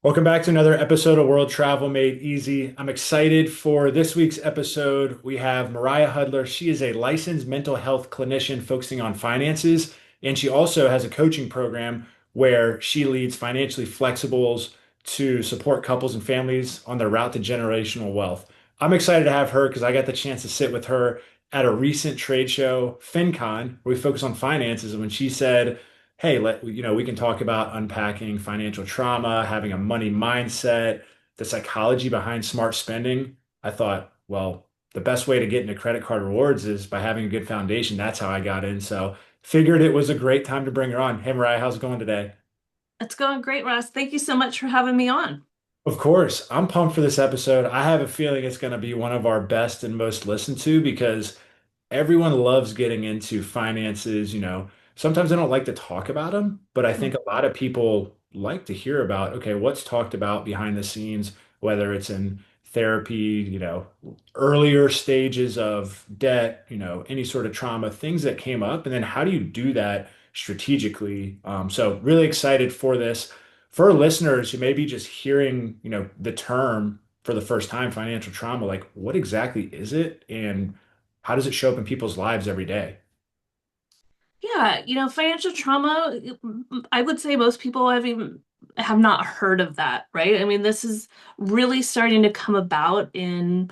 Welcome back to another episode of World Travel Made Easy. I'm excited for this week's episode. We have Mariah Hudler. She is a licensed mental health clinician focusing on finances, and she also has a coaching program where she leads financially flexibles to support couples and families on their route to generational wealth. I'm excited to have her because I got the chance to sit with her at a recent trade show, FinCon, where we focus on finances. And when she said, hey, we can talk about unpacking financial trauma, having a money mindset, the psychology behind smart spending. I thought, well, the best way to get into credit card rewards is by having a good foundation. That's how I got in. So figured it was a great time to bring her on. Hey, Mariah, how's it going today? It's going great, Ross. Thank you so much for having me on. Of course, I'm pumped for this episode. I have a feeling it's going to be one of our best and most listened to because everyone loves getting into finances. Sometimes I don't like to talk about them, but I think a lot of people like to hear about, okay, what's talked about behind the scenes, whether it's in therapy, earlier stages of debt, any sort of trauma, things that came up, and then how do you do that strategically? So really excited for this. For listeners who may be just hearing, the term for the first time, financial trauma, like what exactly is it and how does it show up in people's lives every day? Yeah, financial trauma, I would say most people have not heard of that, right? I mean, this is really starting to come about in,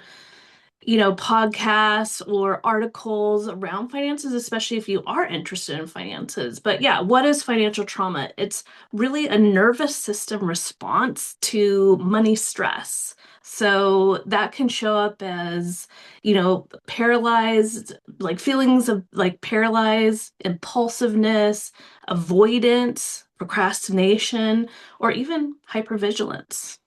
podcasts or articles around finances, especially if you are interested in finances. But yeah, what is financial trauma? It's really a nervous system response to money stress. So that can show up as, paralyzed, like feelings of like paralyzed, impulsiveness, avoidance, procrastination, or even hypervigilance.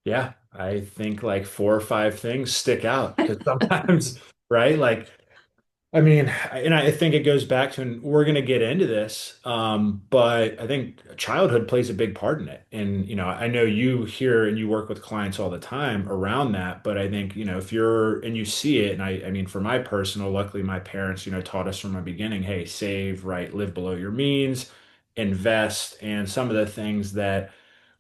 Yeah, I think like four or five things stick out because sometimes, right? Like I mean, and I think it goes back to, and we're going to get into this, but I think childhood plays a big part in it. And, I know you hear and you work with clients all the time around that, but I think, if you're, and you see it, and I mean, for my personal, luckily my parents, taught us from the beginning, hey, save, right, live below your means, invest, and some of the things that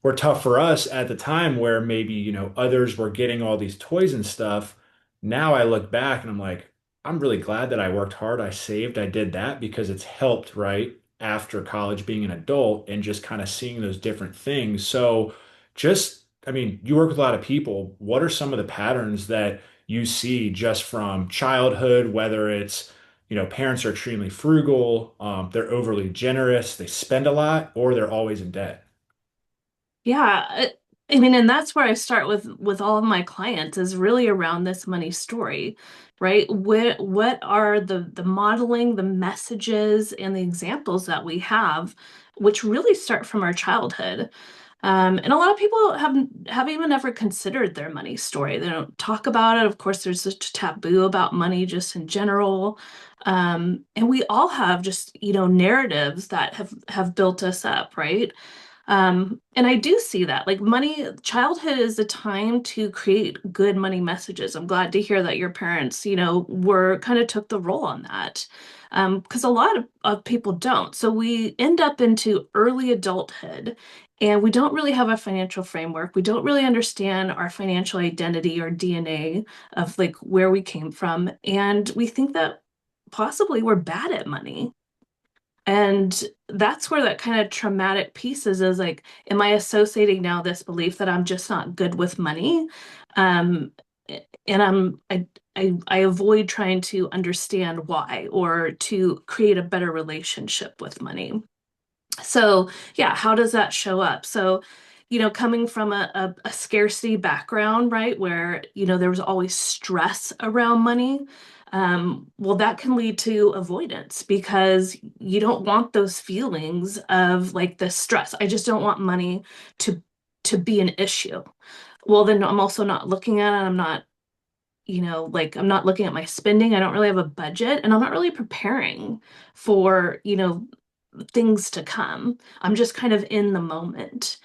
were tough for us at the time where maybe, others were getting all these toys and stuff. Now I look back and I'm like, I'm really glad that I worked hard. I saved, I did that because it's helped, right? After college, being an adult and just kind of seeing those different things. So, I mean, you work with a lot of people. What are some of the patterns that you see just from childhood, whether it's, parents are extremely frugal, they're overly generous, they spend a lot, or they're always in debt? Yeah, I mean, and that's where I start with all of my clients is really around this money story, right? What are the modeling, the messages, and the examples that we have, which really start from our childhood. And a lot of people have even never considered their money story. They don't talk about it. Of course, there's such a taboo about money just in general. And we all have just, narratives that have built us up, right? And I do see that. Like childhood is a time to create good money messages. I'm glad to hear that your parents, were kind of took the role on that. Because a lot of people don't. So we end up into early adulthood and we don't really have a financial framework. We don't really understand our financial identity or DNA of like where we came from. And we think that possibly we're bad at money. And that's where that kind of traumatic piece is like, am I associating now this belief that I'm just not good with money? Um, and I avoid trying to understand why or to create a better relationship with money. So, yeah, how does that show up? So, coming from a scarcity background, right, where, there was always stress around money, well, that can lead to avoidance because you don't want those feelings of like the stress. I just don't want money to to be an issue. Well, then I'm also not looking at it. I'm not, like I'm not looking at my spending. I don't really have a budget and I'm not really preparing for, things to come. I'm just kind of in the moment.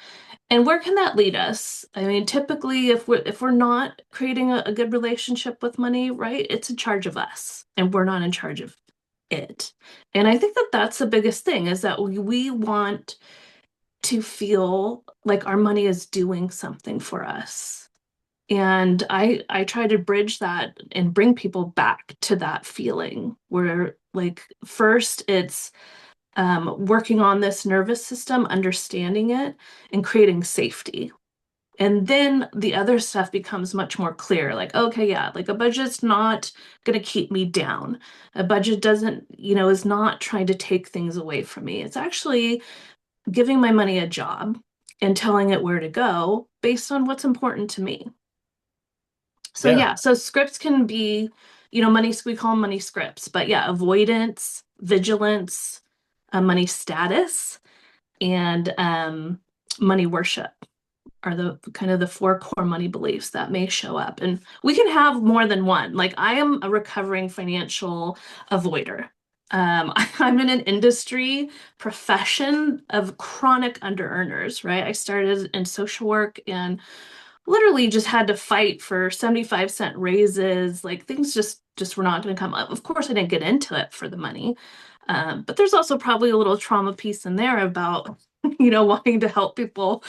And where can that lead us? I mean, typically if we're not creating a good relationship with money, right? It's in charge of us and we're not in charge of it. And I think that that's the biggest thing is that we want to feel like our money is doing something for us. And I try to bridge that and bring people back to that feeling where like first it's working on this nervous system, understanding it, and creating safety. And then the other stuff becomes much more clear. Like, okay, yeah, like a budget's not going to keep me down. A budget doesn't, is not trying to take things away from me. It's actually giving my money a job and telling it where to go based on what's important to me. So Yeah. yeah, so scripts can be, money, we call them money scripts, but yeah, avoidance, vigilance, money status, and money worship are the kind of the four core money beliefs that may show up. And we can have more than one. Like I am a recovering financial avoider. I'm in an industry profession of chronic under-earners, right? I started in social work and literally just had to fight for 75-cent raises. Like things just were not going to come up. Of course, I didn't get into it for the money. But there's also probably a little trauma piece in there about, wanting to help people,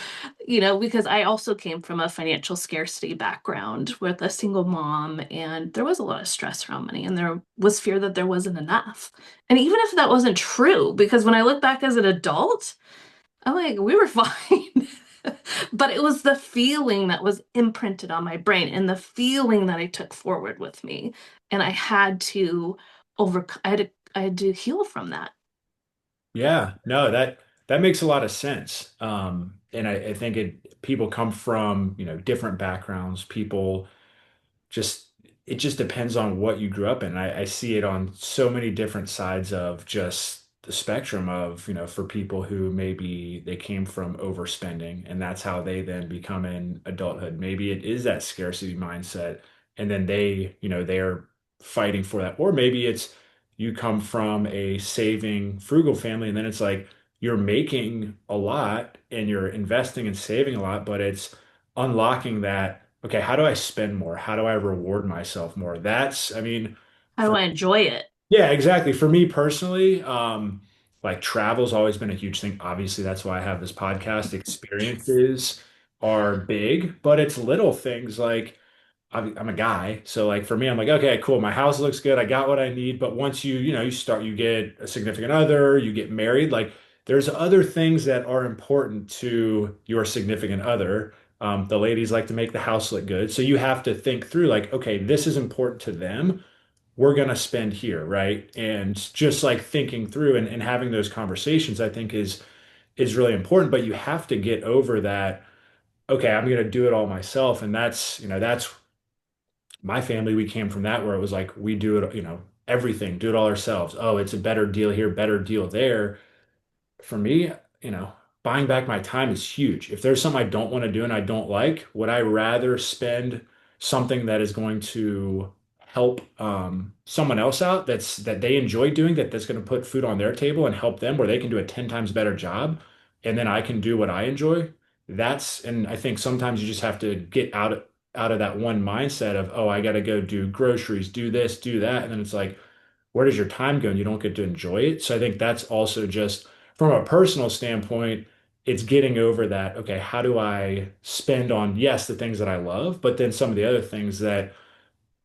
because I also came from a financial scarcity background with a single mom, and there was a lot of stress around money, and there was fear that there wasn't enough. And even if that wasn't true, because when I look back as an adult, I'm like, we were fine. But it was the feeling that was imprinted on my brain and the feeling that I took forward with me. And I had to heal from that. Yeah, no, that makes a lot of sense. And I think people come from, different backgrounds. People just it just depends on what you grew up in. I see it on so many different sides of just the spectrum of, for people who maybe they came from overspending and that's how they then become in adulthood. Maybe it is that scarcity mindset and then they're fighting for that. Or maybe it's you come from a saving frugal family and then it's like you're making a lot and you're investing and saving a lot, but it's unlocking that, okay, how do I spend more? How do I reward myself more? I mean, How do for I enjoy it? yeah, exactly. For me personally, like travel's always been a huge thing. Obviously, that's why I have this podcast. Experiences are big, but it's little things like I'm a guy, so like for me, I'm like, okay, cool. My house looks good. I got what I need. But once you get a significant other, you get married, like there's other things that are important to your significant other. The ladies like to make the house look good. So you have to think through like, okay, this is important to them. We're going to spend here, right? And just like thinking through and having those conversations, I think is really important. But you have to get over that, okay, I'm going to do it all myself. And that's my family, we came from that where it was like we do it, everything, do it all ourselves. Oh, it's a better deal here, better deal there. For me, you know, buying back my time is huge. If there's something I don't want to do and I don't like, would I rather spend something that is going to help someone else out that they enjoy doing that's going to put food on their table and help them where they can do a 10 times better job and then I can do what I enjoy? And I think sometimes you just have to get out of that one mindset of, oh, I got to go do groceries, do this, do that. And then it's like, where does your time go and you don't get to enjoy it? So I think that's also just from a personal standpoint, it's getting over that, okay, how do I spend on, yes, the things that I love, but then some of the other things that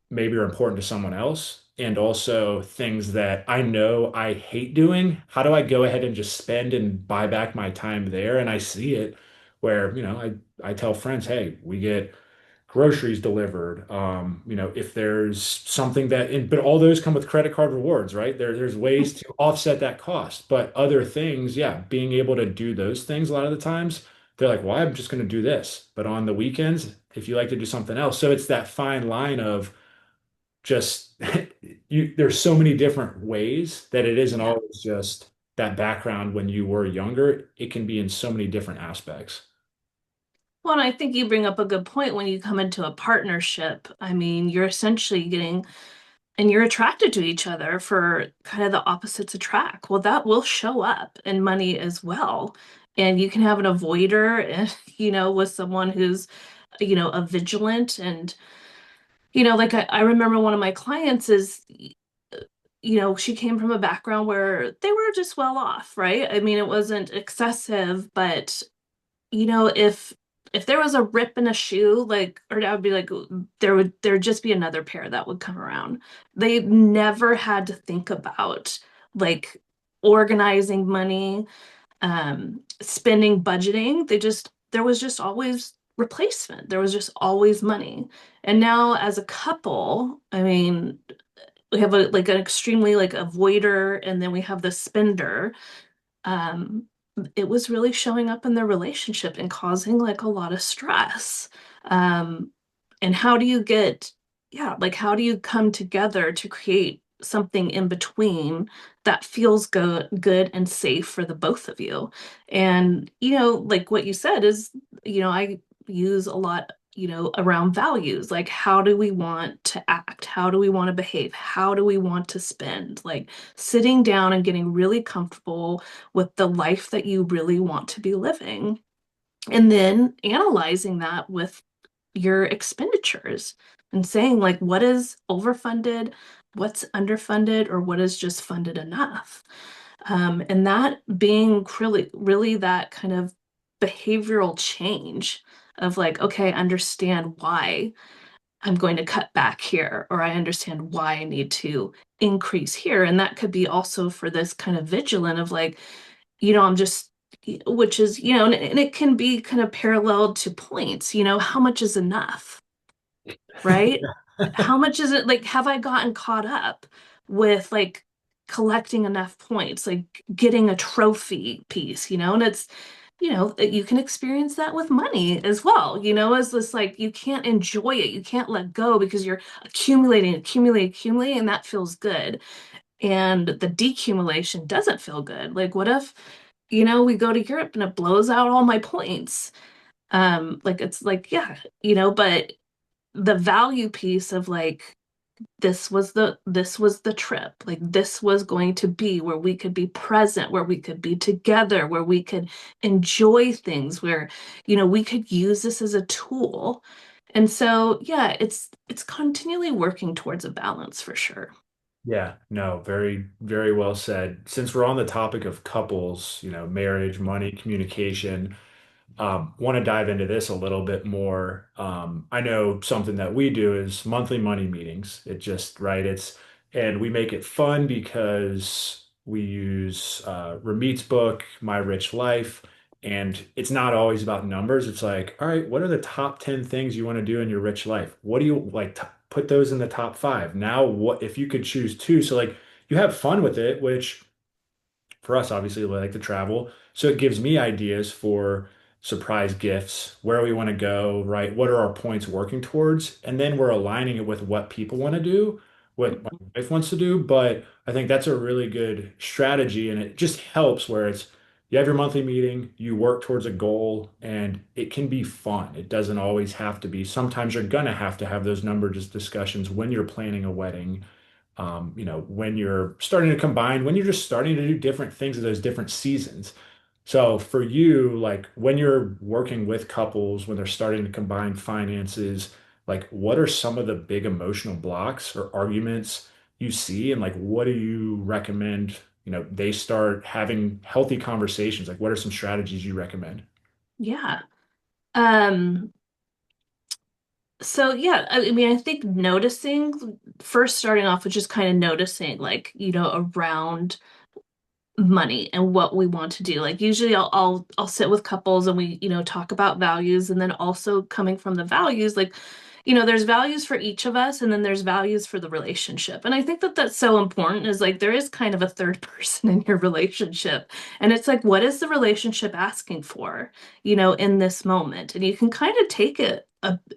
maybe are important to someone else, and also things that I know I hate doing. How do I go ahead and just spend and buy back my time there? And I see it where, I tell friends, hey, we get groceries delivered. If there's something but all those come with credit card rewards, right? There's ways to offset that cost. But other things, yeah, being able to do those things a lot of the times, they're like, well, I'm just going to do this. But on the weekends, if you like to do something else. So it's that fine line of just there's so many different ways that it isn't Yeah. always just that background when you were younger. It can be in so many different aspects. Well, and I think you bring up a good point when you come into a partnership. I mean, you're essentially getting and you're attracted to each other for kind of the opposites attract. Well, that will show up in money as well. And you can have an avoider, and, with someone who's, a vigilant. And, like I remember one of my clients is, she came from a background where they were just well off, right? I mean, it wasn't excessive, but if there was a rip in a shoe, like, or I would be like, there'd just be another pair that would come around. They never had to think about like organizing money, spending, budgeting. There was just always replacement. There was just always money. And now as a couple, I mean, we have like an extremely like avoider, and then we have the spender. um, it was really showing up in their relationship and causing like a lot of stress. Um, and how do you get, yeah, like how do you come together to create something in between that feels good and safe for the both of you? And like what you said is, I use a lot, around values. Like, how do we want to act? How do we want to behave? How do we want to spend? Like, sitting down and getting really comfortable with the life that you really want to be living, and then analyzing that with your expenditures and saying, like, what is overfunded, what's underfunded, or what is just funded enough. And that being really that kind of behavioral change of like, okay, I understand why I'm going to cut back here, or I understand why I need to increase here. And that could be also for this kind of vigilant of like, I'm just, which is, and it can be kind of paralleled to points, how much is enough, right? How much is it? Like, have I gotten caught up with like collecting enough points, like getting a trophy piece, and it's, you can experience that with money as well, as this like you can't enjoy it, you can't let go because you're accumulating, and that feels good. And the decumulation doesn't feel good. Like, what if, we go to Europe and it blows out all my points? Like it's like, yeah, but the value piece of like this was the trip, like this was going to be where we could be present, where we could be together, where we could enjoy things, where we could use this as a tool. And so yeah, it's continually working towards a balance for sure. Yeah, no, very, very well said. Since we're on the topic of couples, marriage, money, communication, want to dive into this a little bit more. I know something that we do is monthly money meetings. It just, right, and we make it fun because we use Ramit's book, My Rich Life, and it's not always about numbers. It's like, all right, what are the top 10 things you want to do in your rich life? What do you like? Put those in the top five. Now, what if you could choose two? So, like, you have fun with it, which for us, obviously, we like to travel. So it gives me ideas for surprise gifts, where we want to go, right? What are our points working towards? And then we're aligning it with what people want to do, what my wife wants to do. But I think that's a really good strategy. And it just helps where it's you have your monthly meeting, you work towards a goal, and it can be fun. It doesn't always have to be. Sometimes you're gonna have to have those number discussions when you're planning a wedding, when you're starting to combine, when you're just starting to do different things at those different seasons. So for you, like when you're working with couples, when they're starting to combine finances, like what are some of the big emotional blocks or arguments you see? And like, what do you recommend, they start having healthy conversations? Like, what are some strategies you recommend? Yeah. Um, so yeah, I mean, I think noticing, first starting off with just kind of noticing, like, around money and what we want to do. Like usually I'll sit with couples and we, talk about values, and then also coming from the values, like, there's values for each of us, and then there's values for the relationship. And I think that that's so important, is like there is kind of a third person in your relationship. And it's like, what is the relationship asking for, in this moment? And you can kind of take it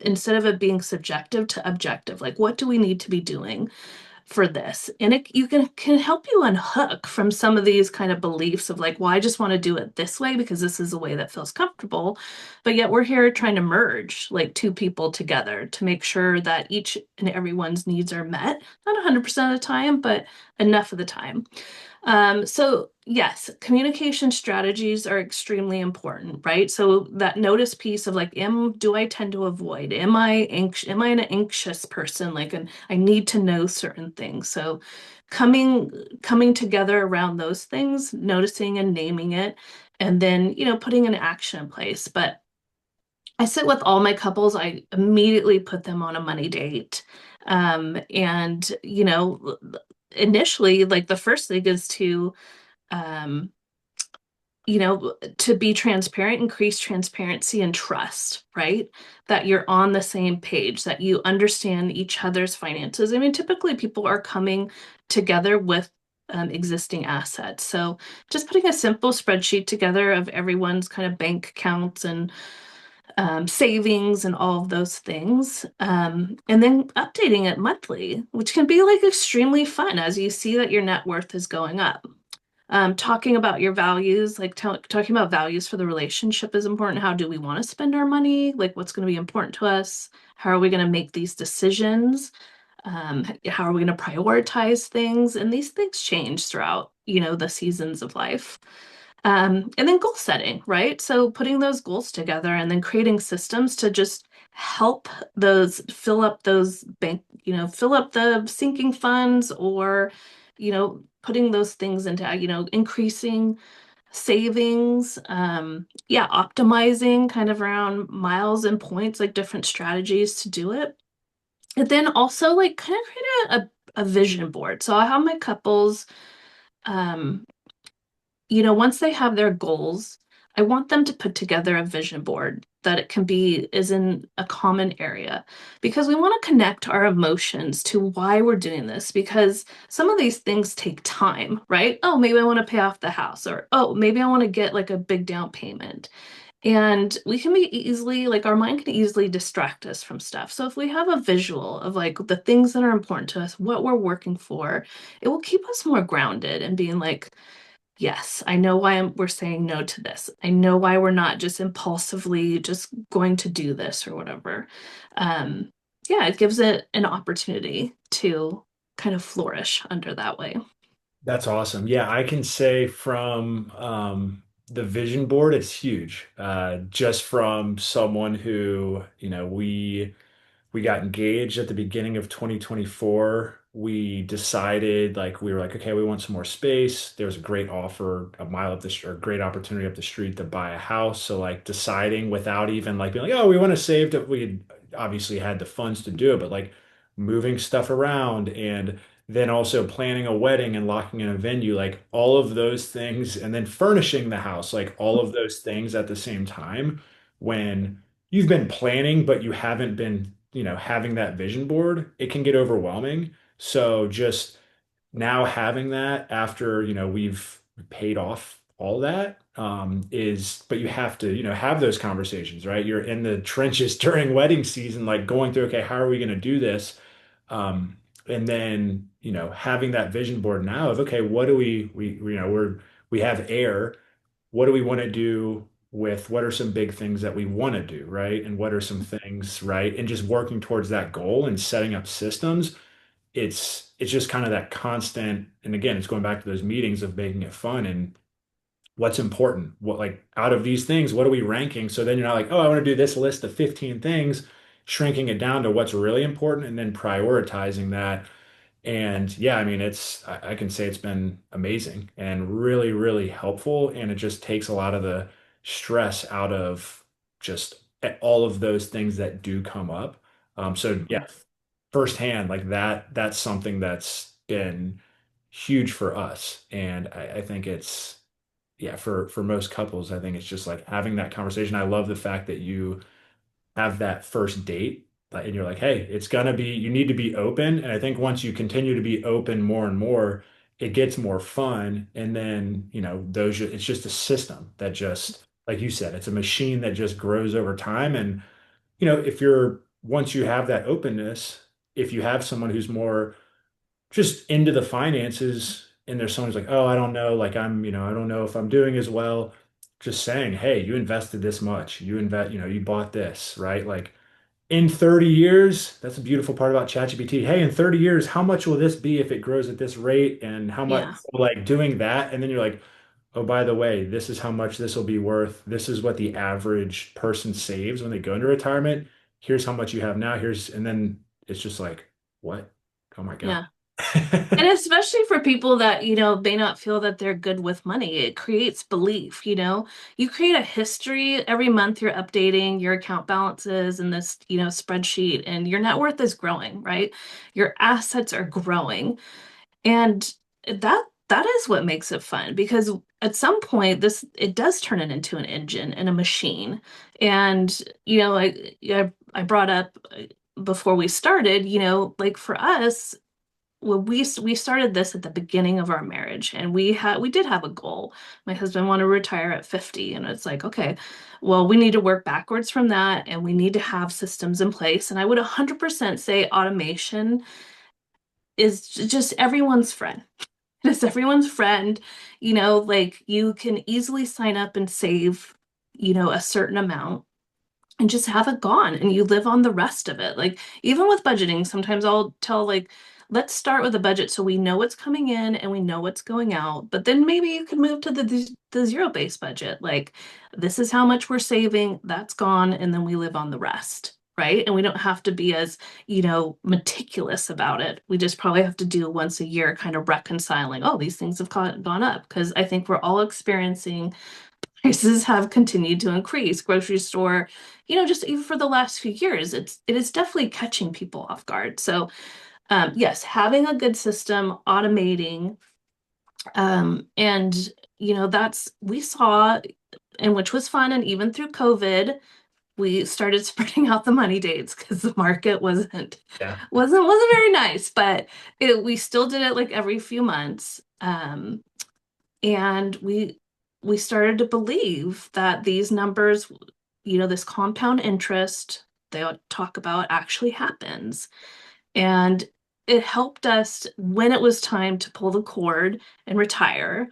instead of it being subjective to objective, like what do we need to be doing for this? And you can help you unhook from some of these kind of beliefs of like, well, I just want to do it this way because this is a way that feels comfortable. But yet we're here trying to merge like two people together to make sure that each and everyone's needs are met. Not 100% of the time, but enough of the time. So yes, communication strategies are extremely important, right? So that notice piece of like, do I tend to avoid? Am I an anxious person? Like, and I need to know certain things. So coming coming together around those things, noticing and naming it, and then, putting an action in place. But I sit with all my couples, I immediately put them on a money date. And, initially, like the first thing is to um to be transparent, increase transparency and trust, right? That you're on the same page, that you understand each other's finances. I mean, typically people are coming together with existing assets. So just putting a simple spreadsheet together of everyone's kind of bank accounts and savings and all of those things. And then updating it monthly, which can be like extremely fun as you see that your net worth is going up. Talking about your values, like talking about values for the relationship is important. How do we want to spend our money? Like, what's going to be important to us? How are we going to make these decisions? How are we going to prioritize things? And these things change throughout, the seasons of life. And then goal setting, right? So putting those goals together and then creating systems to just help those fill up those bank, fill up the sinking funds or, putting those things into, increasing savings, yeah, optimizing kind of around miles and points, like different strategies to do it. And then also like kind of create a vision board. So I have my couples, um, once they have their goals, I want them to put together a vision board that it can be is in a common area because we want to connect our emotions to why we're doing this because some of these things take time, right? Oh, maybe I want to pay off the house or oh, maybe I want to get like a big down payment. And we can be easily, like, our mind can easily distract us from stuff. So, if we have a visual of like the things that are important to us, what we're working for, it will keep us more grounded and being like, yes, I know why we're saying no to this. I know why we're not just impulsively just going to do this or whatever. Um, yeah, it gives it an opportunity to kind of flourish under that way. That's awesome. Yeah, I can say from the vision board, it's huge. Just from someone who, we got engaged at the beginning of 2024. We decided like we were like, okay, we want some more space. There was a great offer a mile up the street, or a great opportunity up the street to buy a house. So like deciding without even like being like, oh, we want to save it. We had obviously had the funds to do it, but like moving stuff around and then also planning a wedding and locking in a venue, like all of those things, and then furnishing the house, like all of those things at the same time when you've been planning, but you haven't been, having that vision board, it can get overwhelming. So just now having that after, we've paid off all that, but you have to, have those conversations, right? You're in the trenches during wedding season, like going through, okay, how are we going to do this? Um, and then, having that vision board now of, okay, what do we have air. What do we want to do with what are some big things that we want to do, right? And what are some things, right? And just working towards that goal and setting up systems. It's just kind of that constant, and again, it's going back to those meetings of making it fun and what's important. What like out of these things, what are we ranking? So then you're not like, oh, I want to do this list of 15 things, shrinking it down to what's really important and then prioritizing that. And yeah, I mean, I can say it's been amazing and really, really helpful. And it just takes a lot of the stress out of just all of those things that do come up. So yeah, firsthand, like that's something that's been huge for us. And I think yeah, for most couples, I think it's just like having that conversation. I love the fact that you have that first date and you're like, hey, you need to be open. And I think once you continue to be open more and more, it gets more fun. And then, it's just a system that just, like you said, it's a machine that just grows over time. And, once you have that openness, if you have someone who's more just into the finances and there's someone who's like, oh, I don't know, like I don't know if I'm doing as well. Just saying, hey, you invested this much. You bought this, right? Like in 30 years, that's a beautiful part about ChatGPT. Hey, in 30 years, how much will this be if it grows at this rate? And how much, Yeah. like doing that. And then you're like, oh, by the way, this is how much this will be worth. This is what the average person saves when they go into retirement. Here's how much you have now. And then it's just like, what? Oh my God. Yeah. And especially for people that, may not feel that they're good with money, it creates belief, you know. You create a history every month, you're updating your account balances in this, spreadsheet, and your net worth is growing, right? Your assets are growing. And that is what makes it fun because at some point this it does turn it into an engine and a machine. And I brought up before we started, like for us, well, we started this at the beginning of our marriage, and we did have a goal. My husband wanted to retire at 50, and it's like, okay, well, we need to work backwards from that, and we need to have systems in place. And I would 100% say automation is just everyone's friend. It's everyone's friend. Like you can easily sign up and save, a certain amount and just have it gone and you live on the rest of it. Like even with budgeting, sometimes I'll tell like, let's start with a budget so we know what's coming in and we know what's going out. But then maybe you can move to the zero-based budget. Like this is how much we're saving, that's gone, and then we live on the rest. Right. And we don't have to be as, meticulous about it. We just probably have to do once a year, kind of reconciling, oh, these things have gone up. Because I think we're all experiencing prices have continued to increase. Grocery store, just even for the last few years, it is definitely catching people off guard. So, yes, having a good system, automating, and that's we saw, and which was fun, and even through COVID, we started spreading out the money dates because the market Yeah. wasn't very nice, but we still did it like every few months. And we started to believe that these numbers, this compound interest they talk about actually happens. And it helped us when it was time to pull the cord and retire,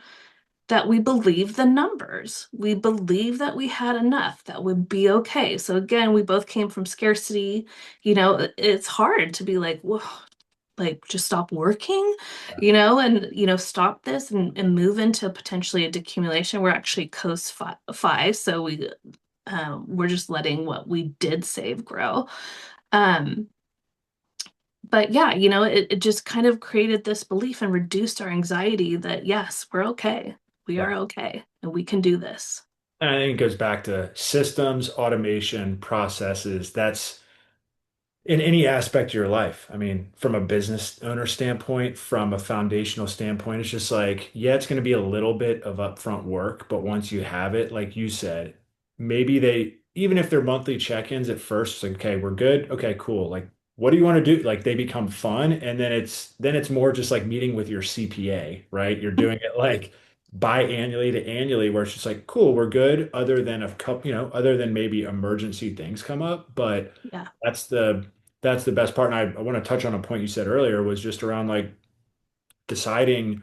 that we believed the numbers. We believed that we had enough, that would be okay. So again, we both came from scarcity. It's hard to be like, whoa, like just stop working, and stop this and move into potentially a decumulation. We're actually coast five, so we're just letting what we did save grow. Um, but yeah, it just kind of created this belief and reduced our anxiety that yes, we're okay. We Yeah. are okay, and we can do this. And I think it goes back to systems, automation, processes. That's in any aspect of your life. I mean, from a business owner standpoint, from a foundational standpoint, it's just like, yeah, it's going to be a little bit of upfront work, but once you have it, like you said, maybe even if they're monthly check-ins at first, it's like, okay, we're good. Okay, cool. Like, what do you want to do? Like, they become fun. And then it's more just like meeting with your CPA, right? You're doing it like biannually to annually, where it's just like, cool, we're good, other than a couple, other than maybe emergency things come up. But Yeah, that's the best part. And I want to touch on a point you said earlier was just around like deciding,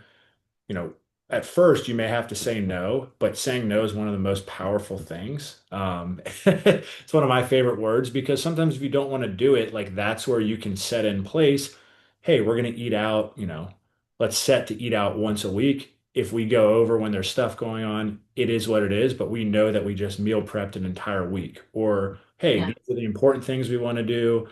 you know, at first you may have to say no, but saying no is one of the most powerful things. It's one of my favorite words because sometimes if you don't want to do it, like that's where you can set in place, hey, we're going to eat out, let's set to eat out once a week. If we go over when there's stuff going on, it is what it is, but we know that we just meal prepped an entire week. Or, hey, yeah, these are the important things we want to do.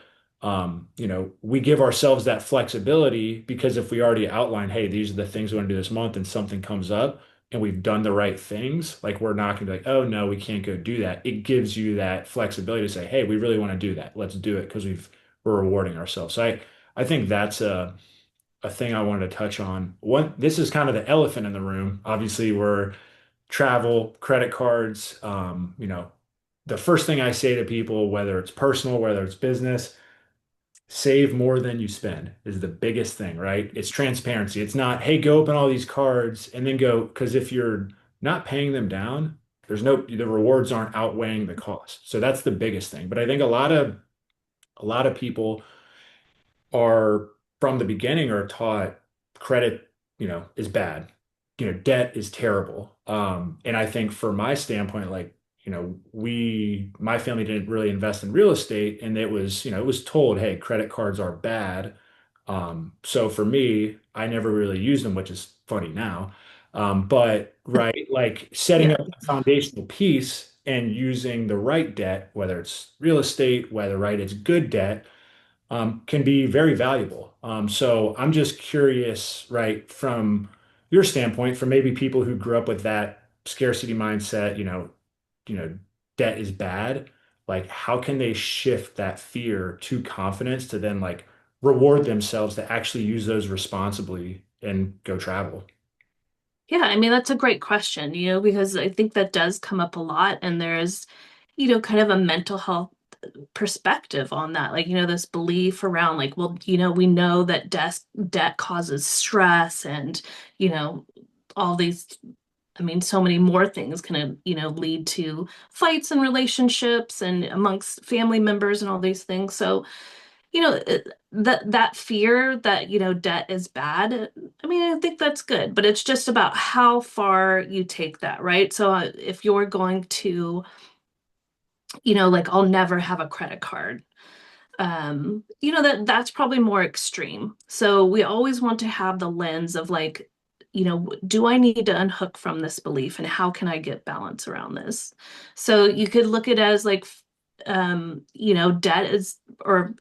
We give ourselves that flexibility because if we already outline, hey, these are the things we want to do this month, and something comes up and we've done the right things, like we're not going to be like, oh no, we can't go do that. It gives you that flexibility to say, hey, we really want to do that. Let's do it because we're rewarding ourselves. So I think that's a thing I wanted to touch on. This is kind of the elephant in the room. Obviously, we're travel, credit cards. The first thing I say to people, whether it's personal, whether it's business, save more than you spend is the biggest thing, right? It's transparency. It's not, hey, go open all these cards and then go, because if you're not paying them down, the rewards aren't outweighing the cost. So that's the biggest thing. But I think a lot of people are from the beginning are taught credit, is bad. Debt is terrible. And I think for my standpoint, like, my family didn't really invest in real estate and it was told, hey, credit cards are bad. So for me, I never really used them, which is funny now. But right, like setting yeah, up a foundational piece and using the right debt, whether it's real estate, whether right, it's good debt, can be very valuable. So I'm just curious, right, from your standpoint, from maybe people who grew up with that scarcity mindset, you know, debt is bad. Like, how can they shift that fear to confidence to then like reward themselves to actually use those responsibly and go travel? Yeah, I mean, that's a great question, because I think that does come up a lot. And there's, kind of a mental health perspective on that. Like, this belief around, like, well, we know that debt causes stress and, you know, all these, I mean, so many more things can, lead to fights and relationships and amongst family members and all these things. So, that fear that, debt is bad, I mean, I think that's good, but it's just about how far you take that, right? So if you're going to, like, I'll never have a credit card, that's probably more extreme. So we always want to have the lens of like, do I need to unhook from this belief and how can I get balance around this? So you could look at it as like, debt is, or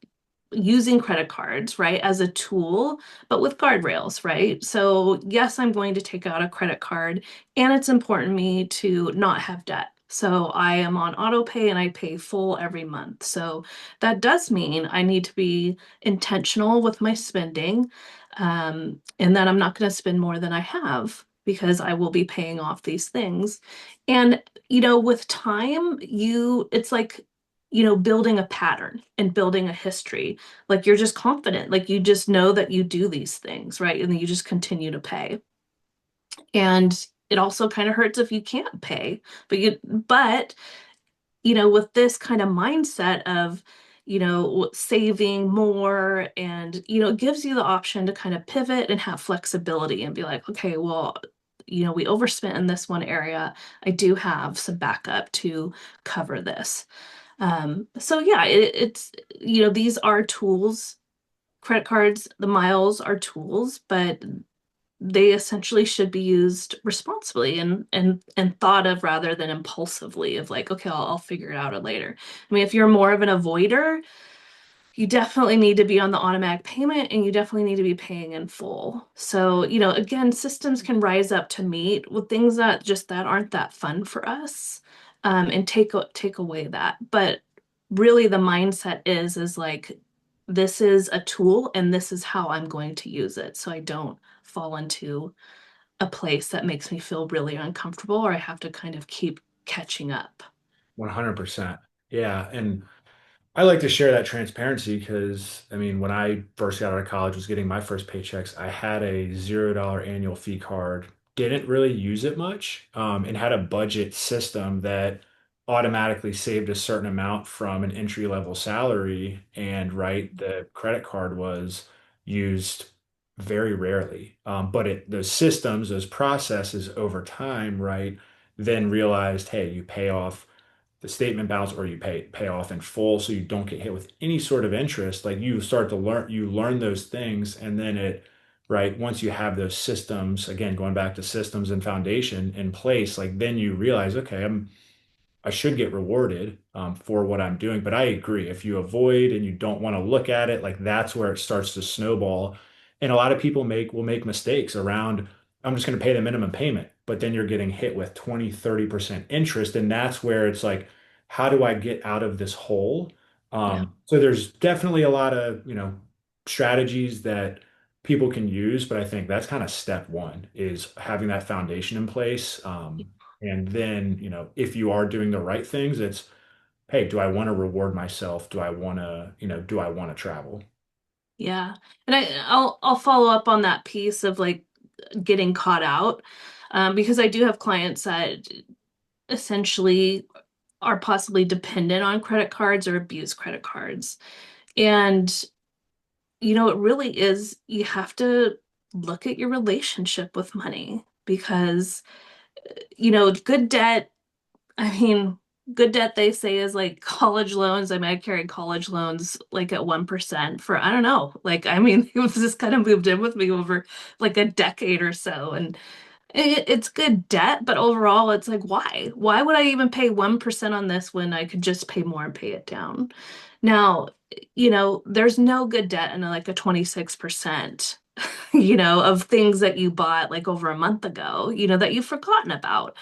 using credit cards, right, as a tool, but with guardrails, right? So, yes, I'm going to take out a credit card, and it's important to me to not have debt. So, I am on auto pay and I pay full every month. So, that does mean I need to be intentional with my spending, and that I'm not going to spend more than I have because I will be paying off these things. And, with time, it's like, building a pattern and building a history. Like you're just confident, like you just know that you do these things, right? And then you just continue to pay. And it also kind of hurts if you can't pay. But with this kind of mindset of, saving more and, it gives you the option to kind of pivot and have flexibility and be like, okay, well, we overspent in this one area. I do have some backup to cover this. So yeah, it's, these are tools. Credit cards, the miles are tools, but they essentially should be used responsibly and thought of rather than impulsively of like, okay, I'll figure it out later. I mean, if you're more of an avoider, you definitely need to be on the automatic payment and you definitely need to be paying in full. So, again, systems can rise up to meet with things that aren't that fun for us, and take away that. But really the mindset is like this is a tool and this is how I'm going to use it. So I don't fall into a place that makes me feel really uncomfortable or I have to kind of keep catching up. 100%. Yeah. And I like to share that transparency because, I mean, when I first got out of college, was getting my first paychecks, I had a $0 annual fee card, didn't really use it much, and had a budget system that automatically saved a certain amount from an entry level salary. And right, the credit card was used very rarely. But those systems, those processes over time, right, then realized, hey, you pay off the statement balance or you pay off in full so you don't get hit with any sort of interest. Like you learn those things, and then right, once you have those systems, again going back to systems and foundation in place, like then you realize, okay, I should get rewarded for what I'm doing. But I agree, if you avoid and you don't want to look at it, like that's where it starts to snowball. And a lot of people will make mistakes around, I'm just going to pay the minimum payment, but then you're getting hit with 20, 30% interest. And that's where it's like, how do I get out of this hole? Yeah. So there's definitely a lot of, strategies that people can use, but I think that's kind of step one is having that foundation in place. And then, if you are doing the right things, it's, hey, do I want to reward myself? Do I want to travel? Yeah. And I'll follow up on that piece of like getting caught out, because I do have clients that essentially are possibly dependent on credit cards or abuse credit cards. And, it really is, you have to look at your relationship with money because, good debt, I mean, good debt they say is like college loans. I mean, I carried college loans like at 1% for, I don't know, like, I mean, it was just kind of moved in with me over like a decade or so. And It's good debt, but overall, it's like, why? Why would I even pay 1% on this when I could just pay more and pay it down? Now, there's no good debt in like a 26%, of things that you bought like over a month ago, that you've forgotten about.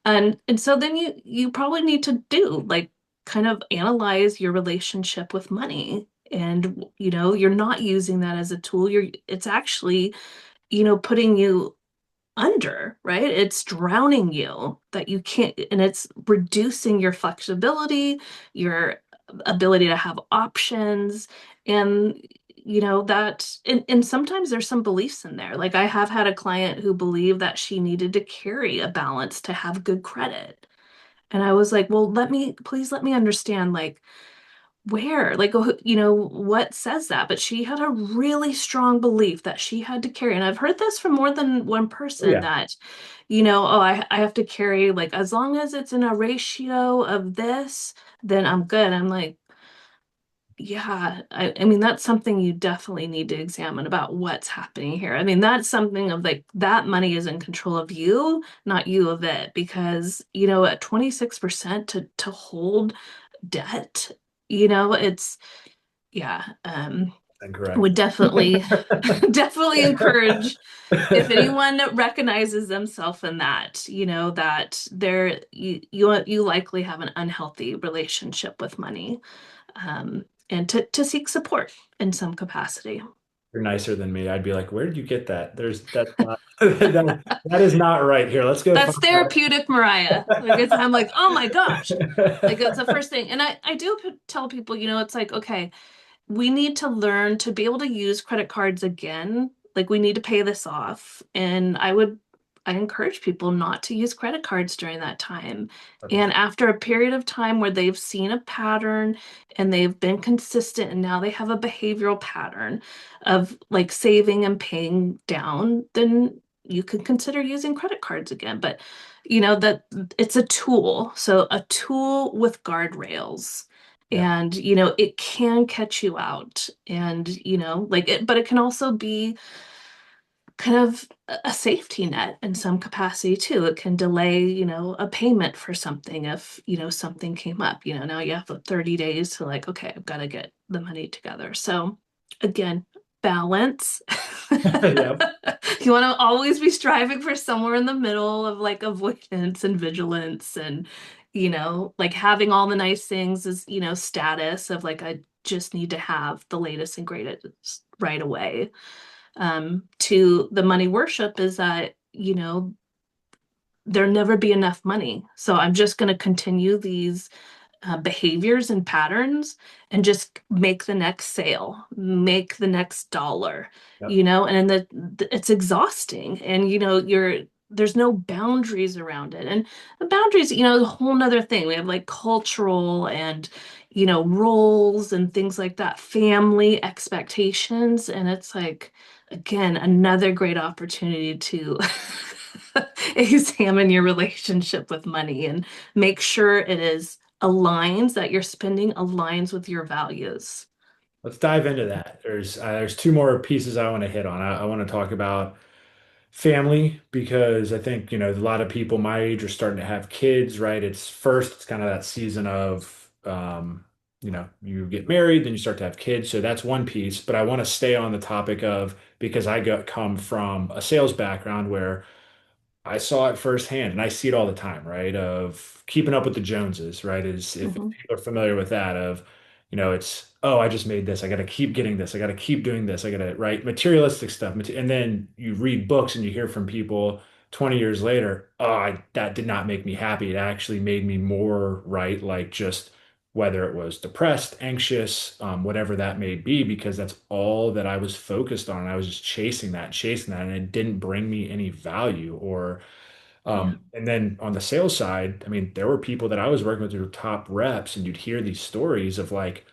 And so then you probably need to do like kind of analyze your relationship with money. And you're not using that as a tool. It's actually, putting you under, right? It's drowning you that you can't, and it's reducing your flexibility, your ability to have options. And, and sometimes there's some beliefs in there. Like I have had a client who believed that she needed to carry a balance to have good credit. And I was like, well, please let me understand, like, where like what says that, but she had a really strong belief that she had to carry, and I've heard this from more than one Oh person yeah. that oh, I have to carry, like, as long as it's in a ratio of this, then I'm good. I'm like, yeah, I mean that's something you definitely need to examine about what's happening here. I mean that's something of like that money is in control of you, not you of it, because at 26% to hold debt, it's, yeah, Incorrect. would definitely definitely encourage, if anyone recognizes themselves in that, that you likely have an unhealthy relationship with money, and to seek support in some capacity. You're nicer than me. I'd be like, where did you get that? That's not that is not right. Here, let's go That's find therapeutic, Mariah. Like I'm like, oh my gosh. Like it's the that. first thing. And I do tell people, it's like, okay, we need to learn to be able to use credit cards again. Like we need to pay this off. And I encourage people not to use credit cards during that time. And after a period of time where they've seen a pattern and they've been consistent and now they have a behavioral pattern of like saving and paying down, then you could consider using credit cards again. But that it's a tool. So a tool with guardrails, Yeah. and it can catch you out, and like it, but it can also be kind of a safety net in some capacity too. It can delay a payment for something if something came up. Now you have 30 days to, like, okay, I've got to get the money together. So again, balance. Yep. You want to always be striving for somewhere in the middle of like avoidance and vigilance, and like having all the nice things is status of like, I just need to have the latest and greatest right away. To the money worship is that there'll never be enough money, so I'm just going to continue these behaviors and patterns and just make the next sale, make the next dollar, Yep. and then it's exhausting, and there's no boundaries around it. And the boundaries, is a whole nother thing. We have like cultural and roles and things like that, family expectations, and it's like, again, another great opportunity to examine your relationship with money and make sure it is aligns, that your spending aligns with your values. Let's dive into that. There's two more pieces I want to hit on. I want to talk about family because I think, a lot of people my age are starting to have kids, right? It's kind of that season of, you get married, then you start to have kids. So that's one piece. But I want to stay on the topic of, because come from a sales background where I saw it firsthand and I see it all the time, right? Of keeping up with the Joneses, right? Is if Hmm. people are familiar with that of, it's, oh, I just made this. I got to keep getting this. I got to keep doing this. I got to, right? Materialistic stuff. And then you read books and you hear from people 20 years later, oh, that did not make me happy. It actually made me more, right? Like just whether it was depressed, anxious, whatever that may be, because that's all that I was focused on. I was just chasing that, and it didn't bring me any value. Or, Yeah. and then on the sales side, I mean, there were people that I was working with who were top reps, and you'd hear these stories of like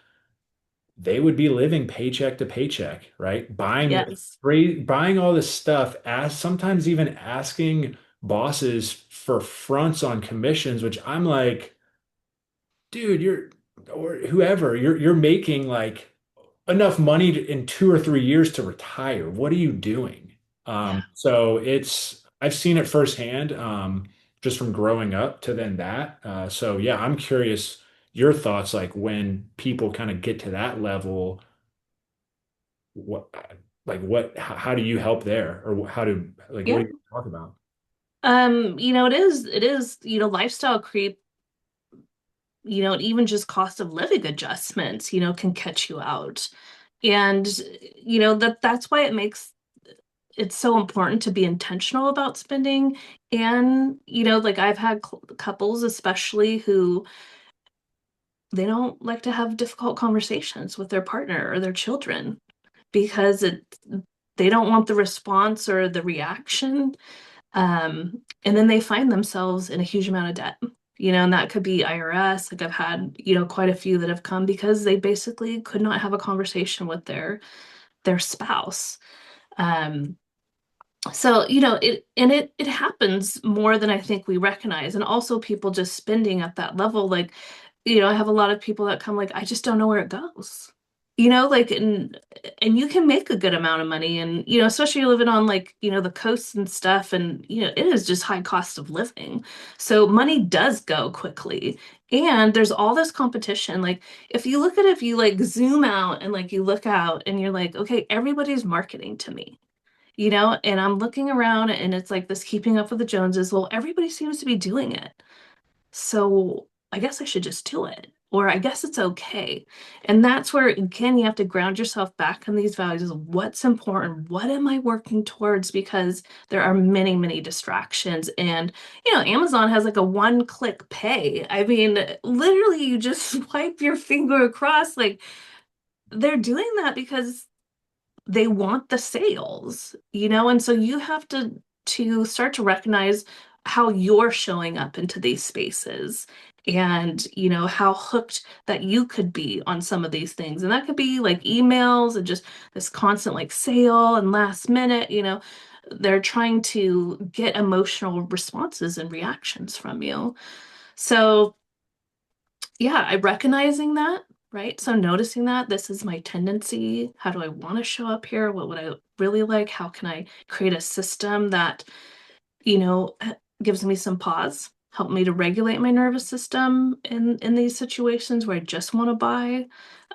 they would be living paycheck to paycheck, right? Yes. Buying all this stuff, as sometimes even asking bosses for fronts on commissions, which I'm like, dude, or whoever, you're making like enough money in 2 or 3 years to retire. What are you doing? Yeah. So it's I've seen it firsthand, just from growing up to then that. So yeah, I'm curious your thoughts, like when people kind of get to that level, what, how do you help there, or how do, like, what Yeah. do you talk about? It is, lifestyle creep, and even just cost of living adjustments, can catch you out. And, that's why it makes it's so important to be intentional about spending. And, like I've had couples, especially who they don't like to have difficult conversations with their partner or their children because they don't want the response or the reaction. And then they find themselves in a huge amount of debt. And that could be IRS. Like I've had, quite a few that have come because they basically could not have a conversation with their spouse. Um, so, it happens more than I think we recognize. And also people just spending at that level, like, I have a lot of people that come like, I just don't know where it goes. Like and you can make a good amount of money and especially living on like, the coasts and stuff and it is just high cost of living. So money does go quickly. And there's all this competition. Like if you like zoom out and like you look out and you're like, okay, everybody's marketing to me. And I'm looking around and it's like this keeping up with the Joneses. Well, everybody seems to be doing it. So I guess I should just do it. Or I guess it's okay. And that's where, again, you have to ground yourself back in these values of what's important. What am I working towards? Because there are many, many distractions. And, Amazon has like a one-click pay. I mean, literally, you just swipe your finger across. Like, they're doing that because they want the sales, and so you have to start to recognize how you're showing up into these spaces and how hooked that you could be on some of these things. And that could be like emails and just this constant like sale and last minute, they're trying to get emotional responses and reactions from you. So yeah, I'm recognizing that, right? So noticing that this is my tendency. How do I want to show up here? What would I really like? How can I create a system that, gives me some pause, help me to regulate my nervous system in these situations where I just want to buy.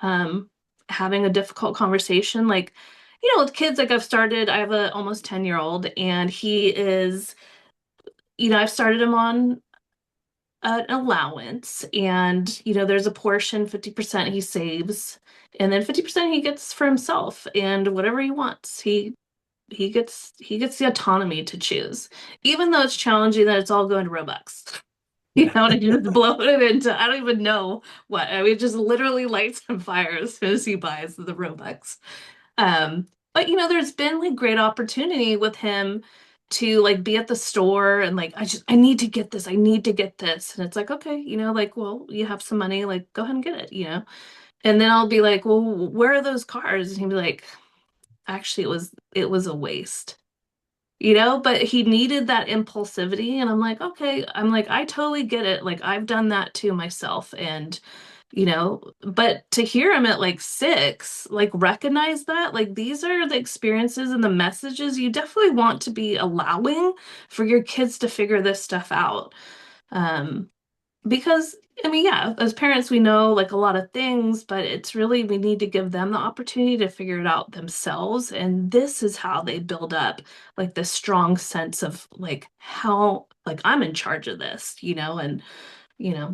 Um, Having a difficult conversation, like, with kids, like I have a almost 10-year-old and he is, I've started him on an allowance and there's a portion 50% he saves and then 50% he gets for himself and whatever he wants he gets the autonomy to choose even though it's challenging that it's all going to Robux. Yeah. And he just blow it into I don't even know what I mean just literally lights on fire as soon as he buys the Robux. But there's been like great opportunity with him to like be at the store and like I need to get this, I need to get this. And it's like, okay, like, well, you have some money, like go ahead and get it. And then I'll be like, well, where are those cars? And he'd be like, actually it was a waste. But he needed that impulsivity and I'm like, okay, I'm like, I totally get it. Like I've done that too myself and but to hear him at like 6, like recognize that, like these are the experiences and the messages you definitely want to be allowing for your kids to figure this stuff out. Um, because I mean, yeah, as parents, we know like a lot of things, but it's really we need to give them the opportunity to figure it out themselves. And this is how they build up like this strong sense of like how like I'm in charge of this, and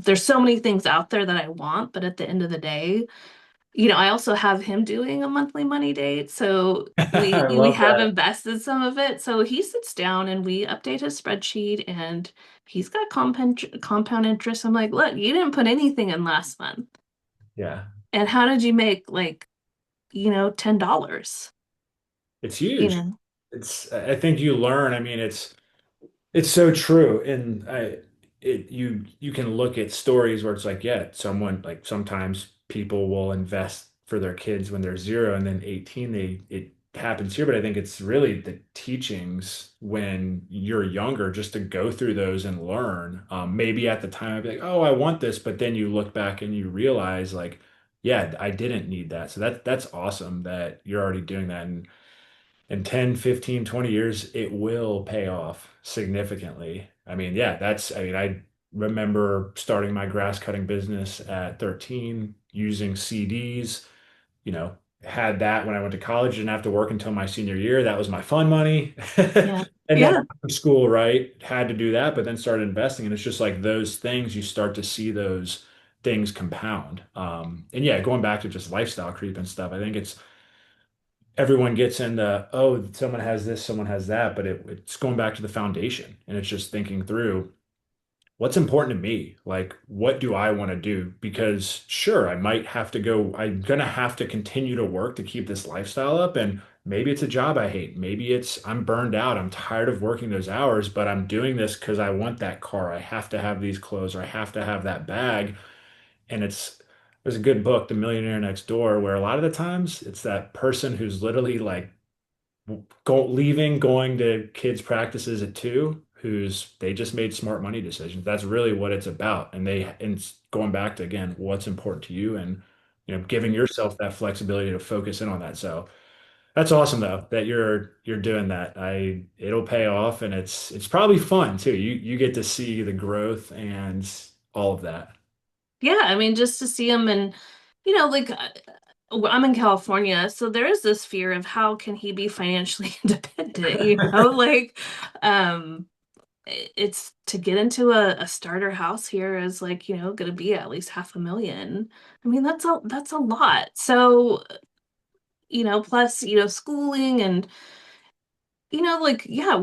there's so many things out there that I want, but at the end of the day, I also have him doing a monthly money date. So we I we love have that. invested some of it. So he sits down and we update his spreadsheet and he's got compound interest. I'm like, look, you didn't put anything in last month. Yeah. And how did you make like, $10? It's You huge. know? I think you learn. I mean, it's so true. And you can look at stories where it's like, yeah, someone, like, sometimes people will invest for their kids when they're 0 and then 18 it happens here. But I think it's really the teachings when you're younger, just to go through those and learn. Maybe at the time I'd be like, oh, I want this, but then you look back and you realize like, yeah, I didn't need that. So that's awesome that you're already doing that. in 10, 15, 20 years, it will pay off significantly. I mean, yeah, I mean, I remember starting my grass cutting business at 13 using CDs, you know, had that when I went to college, didn't have to work until my senior year. That was my fun money. Yeah. And then Yeah. after school, right, had to do that, but then started investing. And it's just like those things, you start to see those things compound. And yeah, going back to just lifestyle creep and stuff, I think it's everyone gets into, oh, someone has this, someone has that, but it's going back to the foundation. And it's just thinking through what's important to me? Like, what do I want to do? Because sure, I might have to go, I'm gonna have to continue to work to keep this lifestyle up. And maybe it's a job I hate. Maybe it's I'm burned out. I'm tired of working those hours, but I'm doing this because I want that car. I have to have these clothes or I have to have that bag. And there's a good book, The Millionaire Next Door, where a lot of the times it's that person who's literally like going to kids' practices at 2, who's they just made smart money decisions. That's really what it's about. And it's going back to again, what's important to you and giving yourself that flexibility to focus in on that. So that's awesome though that you're doing that. It'll pay off and it's probably fun too. You get to see the growth and all of that. Yeah, I mean, just to see him and, like I'm in California, so there is this fear of how can he be financially independent, like um it's to get into a starter house here is like, going to be at least 500,000. I mean, that's a lot. So, plus, schooling and like, yeah,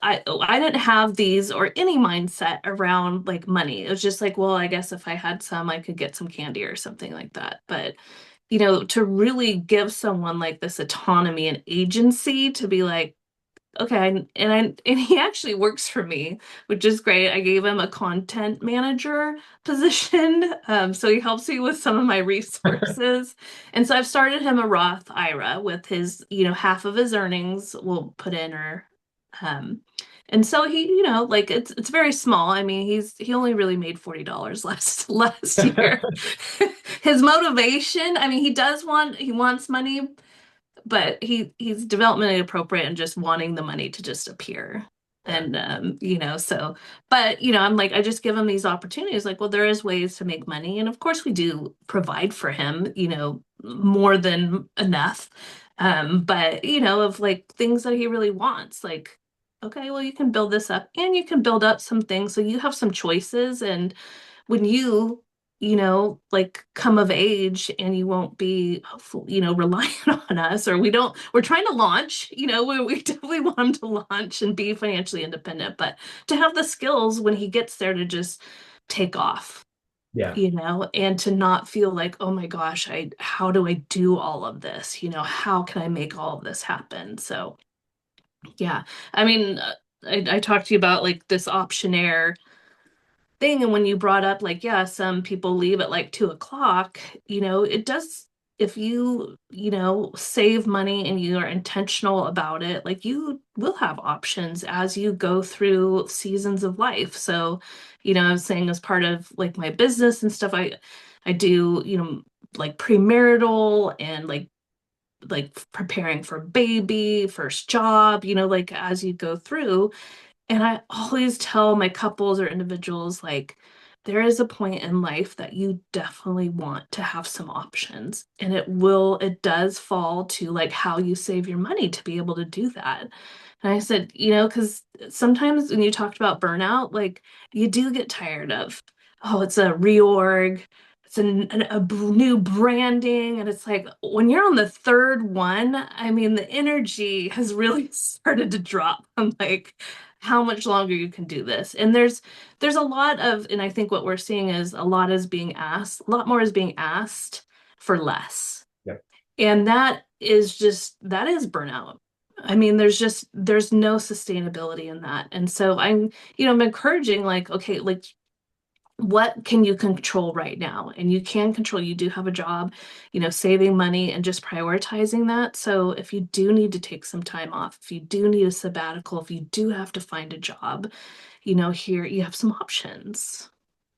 I didn't have these or any mindset around like money. It was just like, well, I guess if I had some, I could get some candy or something like that. But, to really give someone like this autonomy and agency to be like, okay, and he actually works for me, which is great. I gave him a content manager position, so he helps me with some of my resources. And so I've started him a Roth IRA with his, half of his earnings will put in um, and so he, like it's very small. I mean, he only really made $40 last year. His motivation, I mean, he wants money, but he's developmentally appropriate and just wanting the money to just appear. Yeah. And so but I'm like, I just give him these opportunities, like, well, there is ways to make money. And of course we do provide for him, more than enough. But of like things that he really wants, like, okay, well, you can build this up and you can build up some things. So you have some choices. And when like come of age and you won't be, reliant on us, or we're trying to launch, we definitely want him to launch and be financially independent, but to have the skills when he gets there to just take off, Yeah. and to not feel like, oh my gosh, how do I do all of this? How can I make all of this happen? So, yeah, I mean, I talked to you about like this optionaire thing. And when you brought up, like, yeah, some people leave at like 2 o'clock, it does, if you, save money and you are intentional about it, like you will have options as you go through seasons of life. So, I was saying as part of like my business and stuff, I do, like premarital and like preparing for baby, first job, like as you go through. And I always tell my couples or individuals, like, there is a point in life that you definitely want to have some options. And it does fall to like how you save your money to be able to do that. And I said, because sometimes when you talked about burnout, like you do get tired of, oh, it's a reorg, it's new branding. And it's like when you're on the third one, I mean, the energy has really started to drop. I'm like, how much longer you can do this. And there's a lot of, and I think what we're seeing is a lot is being asked, a lot more is being asked for less. Yep. And that is burnout. I mean, there's no sustainability in that. And so I'm encouraging, like, okay, like, what can you control right now? And you can control, you do have a job, saving money and just prioritizing that. So if you do need to take some time off, if you do need a sabbatical, if you do have to find a job, here you have some options.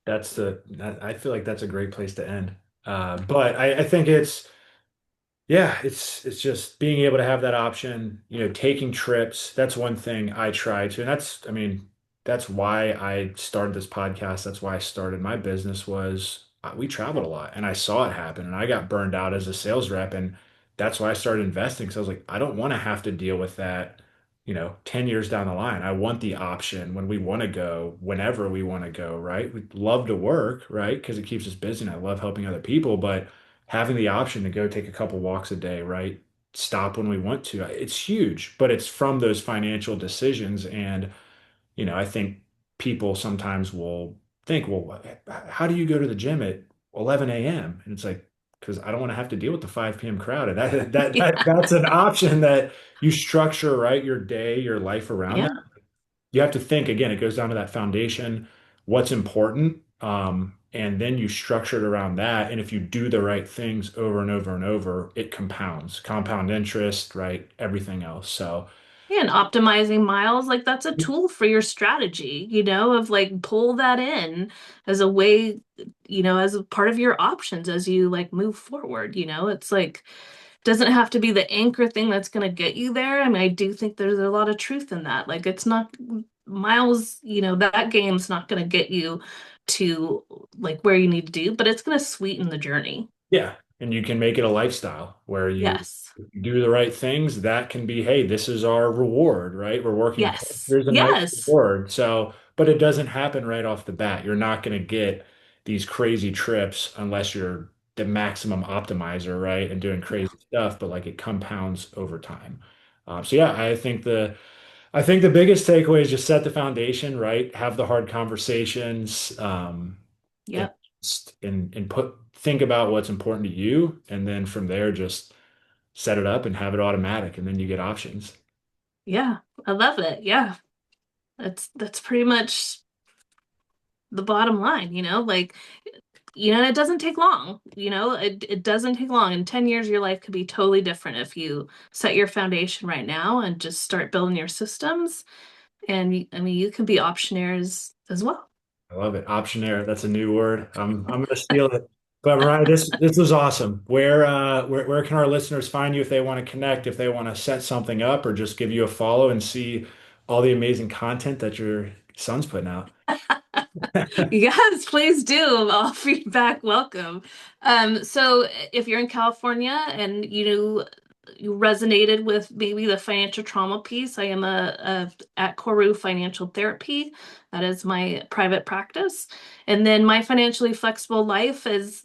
I feel like that's a great place to end. But I think it's Yeah, it's just being able to have that option, taking trips. That's one thing I try to, and I mean, that's why I started this podcast. That's why I started my business was we traveled a lot and I saw it happen and I got burned out as a sales rep and that's why I started investing. because I was like, I don't want to have to deal with that, 10 years down the line. I want the option when we want to go, whenever we want to go, right? We love to work, right? Because it keeps us busy and I love helping other people, but having the option to go take a couple walks a day, right? Stop when we want to. It's huge, but it's from those financial decisions. And, I think people sometimes will think, well, how do you go to the gym at 11 a.m.? And it's like, because I don't want to have to deal with the 5 p.m. crowd. And Yeah. that's an option that you structure, right? Your day, your life around that Yeah. you have to think again, it goes down to that foundation, what's important, and then you structure it around that. And if you do the right things over and over and over, it compounds, compound interest, right? Everything else. So Yeah, and optimizing miles, like that's a tool for your strategy, of like pull that in as a way, as a part of your options as you like move forward, it's like doesn't have to be the anchor thing that's going to get you there. I mean, I do think there's a lot of truth in that. Like it's not miles, that game's not going to get you to like where you need to do, but it's going to sweeten the journey. yeah, and you can make it a lifestyle where Yes. you do the right things. That can be, hey, this is our reward, right? We're working hard. Yes. Here's a nice Yes. reward. So, but it doesn't happen right off the bat. You're not going to get these crazy trips unless you're the maximum optimizer, right? And doing Yeah. crazy stuff, but like it compounds over time. So yeah, I think the biggest takeaway is just set the foundation, right? Have the hard conversations, and Yep. and put think about what's important to you, and then from there just set it up and have it automatic, and then you get options. Yeah. I love it. Yeah. That's pretty much the bottom line, like, it doesn't take long, it doesn't take long. In 10 years, your life could be totally different if you set your foundation right now and just start building your systems. And I mean, you can be optionaires as well. I love it. Optioneer, that's a new word. I'm gonna steal it. But Mariah, this was awesome. Where can our listeners find you if they want to connect, if they want to set something up, or just give you a follow and see all the amazing content that your son's putting out? Yes, please do. All feedback welcome. So if you're in California and you resonated with maybe the financial trauma piece, I am a at Koru Financial Therapy. That is my private practice. And then my financially flexible life is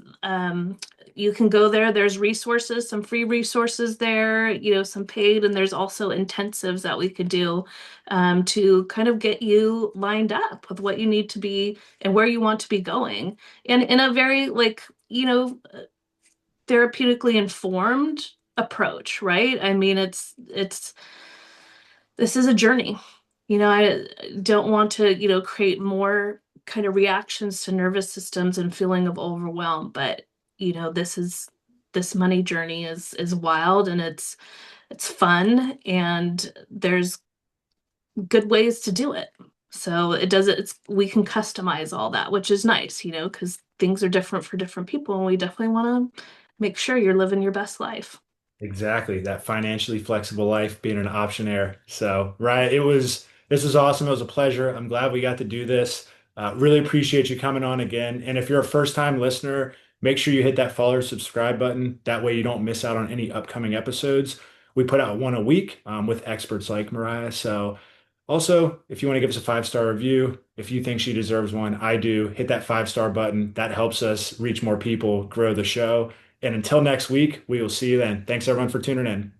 you can go there. There's resources, some free resources there, some paid, and there's also intensives that we could do to kind of get you lined up with what you need to be and where you want to be going. And in a very like, therapeutically informed approach, right? I mean, it's this is a journey. I don't want to, create more kind of reactions to nervous systems and feeling of overwhelm, but this money journey is wild and it's fun and there's good ways to do it. So it's we can customize all that, which is nice, because things are different for different people, and we definitely want to make sure you're living your best life. Exactly. That financially flexible life, being an optioneer. So, right, this was awesome. It was a pleasure. I'm glad we got to do this. Really appreciate you coming on again. And if you're a first-time listener, make sure you hit that follow or subscribe button. That way you don't miss out on any upcoming episodes. We put out one a week with experts like Mariah. So also, if you want to give us a 5-star review, if you think she deserves one, I do. Hit that 5-star button. That helps us reach more people, grow the show. And until next week, we will see you then. Thanks everyone for tuning in.